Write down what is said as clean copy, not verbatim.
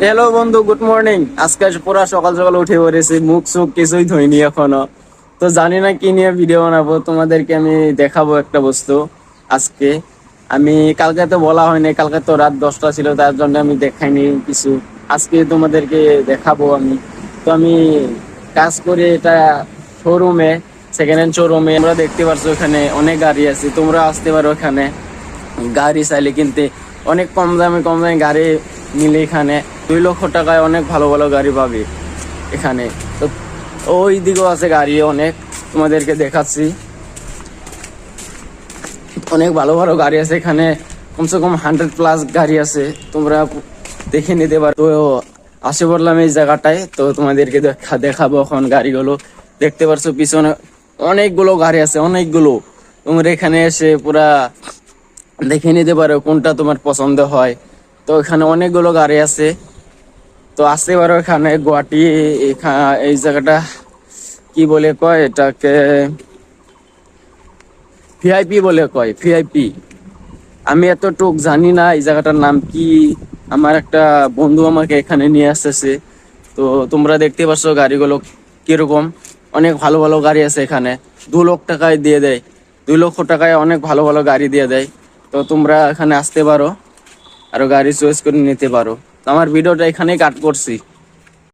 Hello বন্ধু, good morning. আজকে পুরা সকাল সকাল উঠে পড়েছি, মুখ সুখ কিছুই ধুইনি এখনো। তো জানি না কি নিয়ে ভিডিও বানাবো, তোমাদেরকে আমি দেখাবো একটা বস্তু আজকে। আমি কালকে তো বলা হয়নি, কালকে তো রাত 10টা ছিল, তার জন্য আমি দেখাইনি কিছু। আজকে তোমাদেরকে দেখাবো আমি। তো আমি কাজ করি এটা শোরুমে, সেকেন্ড হ্যান্ড শোরুমে। আমরা দেখতে পারছো এখানে অনেক গাড়ি আছে, তোমরা আসতে পারো এখানে গাড়ি চাইলে কিনতে। অনেক কম দামে গাড়ি মিলে এখানে। 2 লক্ষ টাকায় অনেক ভালো ভালো গাড়ি পাবে এখানে। তো ওই দিকেও আছে গাড়ি অনেক, তোমাদেরকে দেখাচ্ছি। অনেক ভালো ভালো গাড়ি আছে এখানে, কমসে কম 100+ গাড়ি আছে, তোমরা দেখে নিতে পারো। তো আসে পড়লাম এই জায়গাটায়, তো তোমাদেরকে দেখাবো এখন গাড়িগুলো। দেখতে পারছো পিছনে অনেকগুলো গাড়ি আছে, অনেকগুলো। তোমরা এখানে এসে পুরা দেখে নিতে পারো কোনটা তোমার পছন্দ হয়। তো এখানে অনেকগুলো গাড়ি আছে। তো আসতে পারো এখানে গুয়াহাটি। এই জায়গাটা কি বলে কয় এটাকে, ভিআইপি বলে কয়, ভিআইপি। আমি এতটুক জানি না এই জায়গাটার নাম কি। আমার একটা বন্ধু আমাকে এখানে নিয়ে আসতেছে। তো তোমরা দেখতে পাচ্ছ গাড়িগুলো কিরকম। অনেক ভালো ভালো গাড়ি আছে এখানে, 2 লক্ষ টাকায় দিয়ে দেয়। 2 লক্ষ টাকায় অনেক ভালো ভালো গাড়ি দিয়ে দেয়। তো তোমরা এখানে আসতে পারো, আরো গাড়ি চয়েস করে নিতে পারো। তো আমার ভিডিওটা এখানেই কাট করছি।